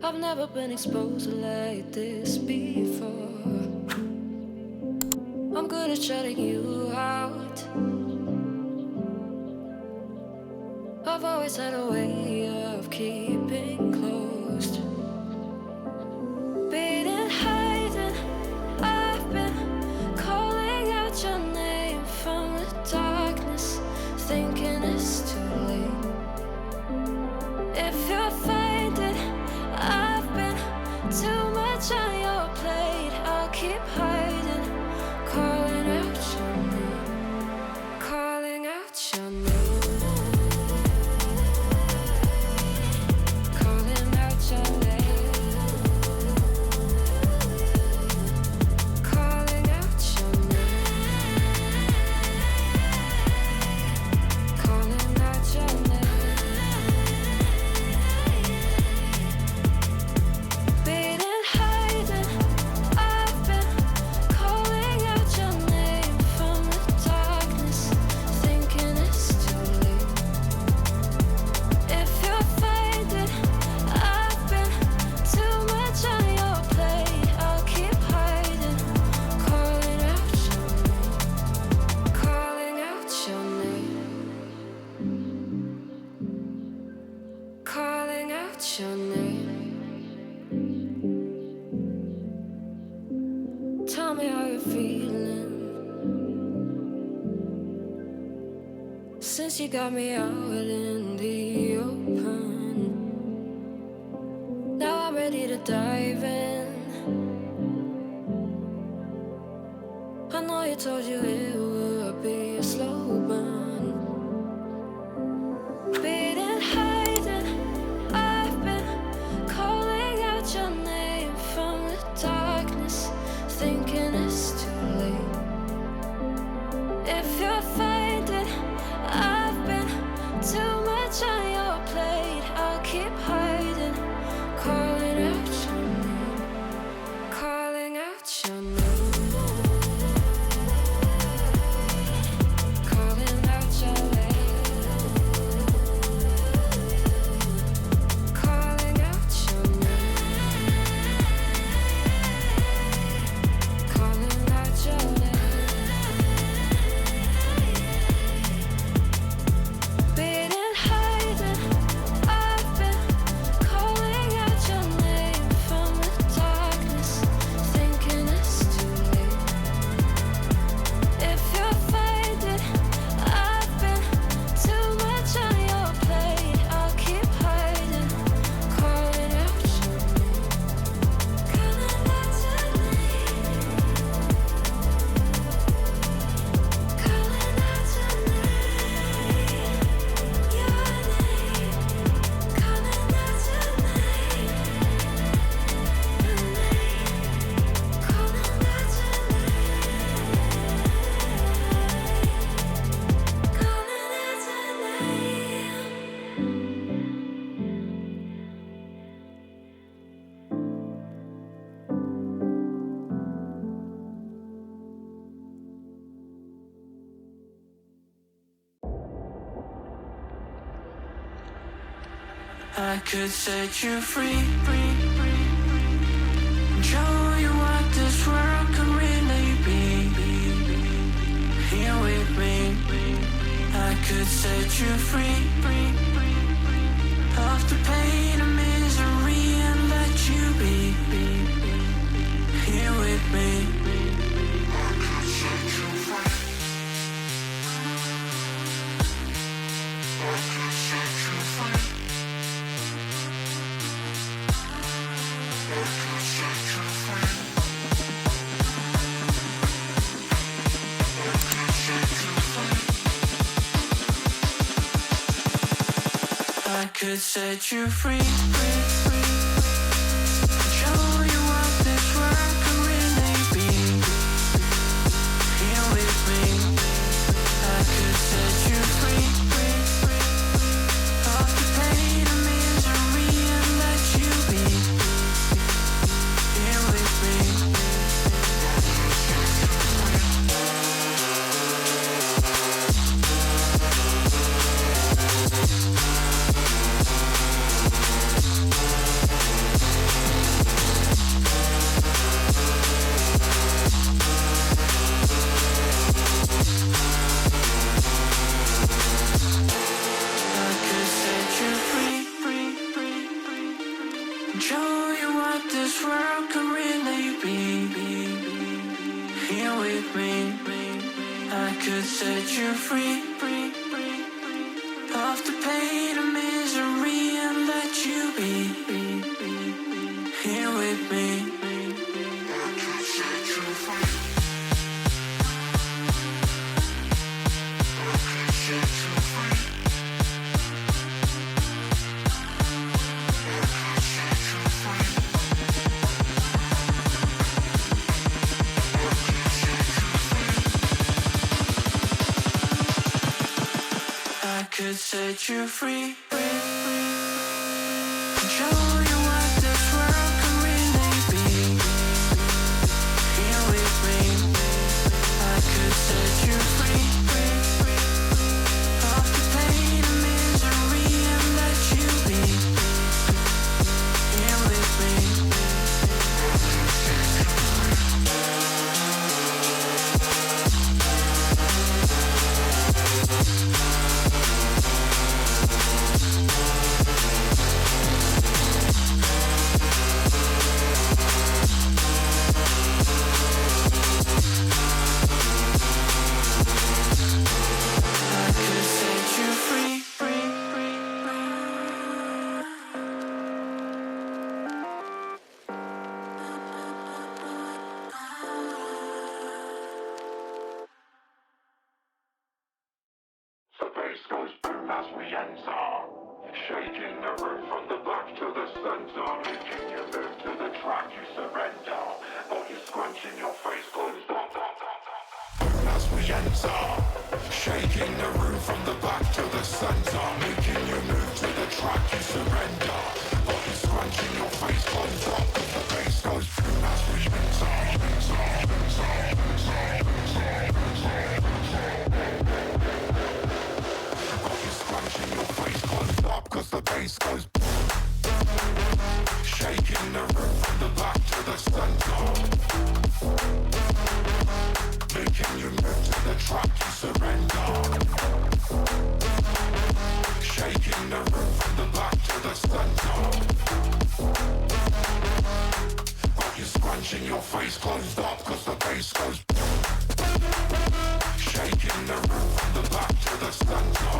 I've never been exposed like this before. I'm good at shutting you out. I've always had a way of keeping closed. Beating, hiding, I've been calling out your name from the darkness, thinking it's too late. If you're faded, I've been too much on your plate. I'll keep hiding, calling out your name, calling out your name. Tell me how you're feeling since you got me out in the open. Now I'm ready to dive in. I know you told you it would be a slow burn. Beating, hiding, I've been calling out your name from the darkness, thinking it's too late. If you're faded, I've been too much on your plate. I'll keep hiding, calling out your name, calling out your name. I could set you free, show you what this world could really be. Here with me, I could set you free of the pain and misery and let you be. Here with me, I could set you free. I could set you free. I could set you free, show you what this world could really be. Here with me, I could set you free of the pain and misery and let you be. Here with me, I could set you free. you free of the pain and misery and let you be here with me. I could set you free. I could set you free. I could set you free. Show you what this world can really be. Here with me. I could set you free of the pain and misery and let you be here with me. The bass goes boom as we enter, shaking the room from the back to the center, making you move to the track you surrender. Got you scrunching your face closed up. Boom as we enter, shaking the room from the back to the center, making you move to the track you surrender. Got you scrunching your face closed up. The bass goes boom as we enter. Scrunching your face closed up cause the bass goes shaking the room from the back to the center, making you move to the track you surrender. Shaking the room from the back to the center. Got you scrunching your face closed up cause the bass goes shaking the room from the back to the center,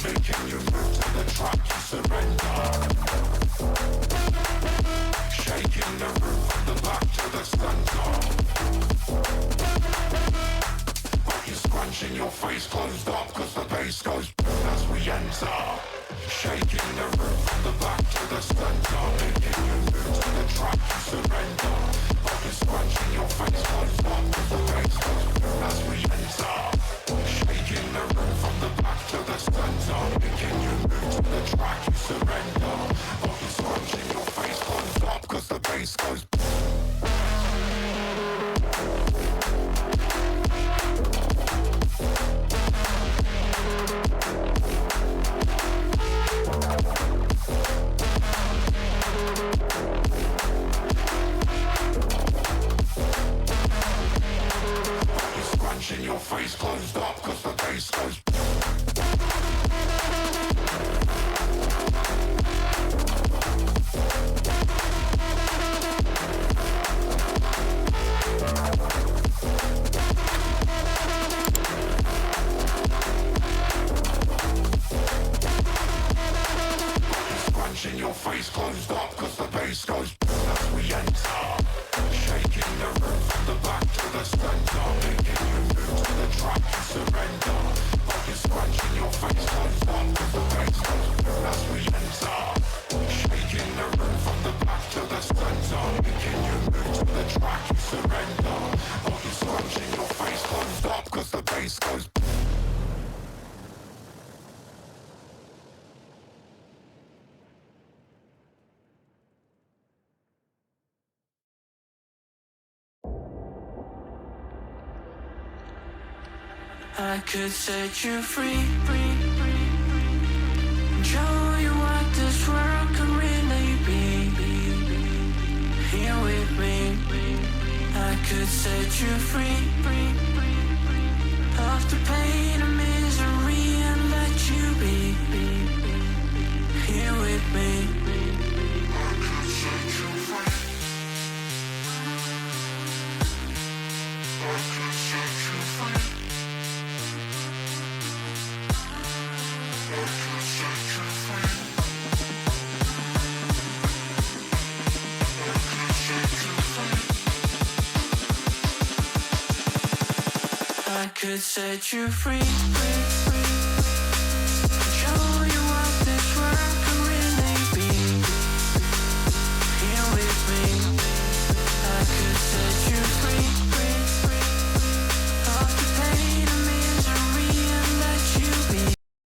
making you move to the track you surrender. Shaking the room from the back to the center. Got you scrunching your face closed up cause the bass goes boom as we enter. Shaking the room from the back to the center, making you move to the track you surrender. Got you scrunching your face closed up cause the bass goes boom as we enter. Shaking the room from the back to the center, making you move to the track you surrender. Got you scrunching your face closed up cause the bass goes scrunching your face closed up cause the bass goes scrunching your face closed up cause the bass goes boom as we enter. Shaking the room from the back to the center, making you move to the track you surrender. Got you scrunching your face closed up cause the bass goes boom as we enter. Shaking the room from the back to the center, making you move to the track you surrender. Got you scrunching your face closed up cause the bass goes I could set you free, show you what this world can really be. Here with me, I could set you free of the pain and misery and let you be here with me. I could set you free. I could set you could set you free.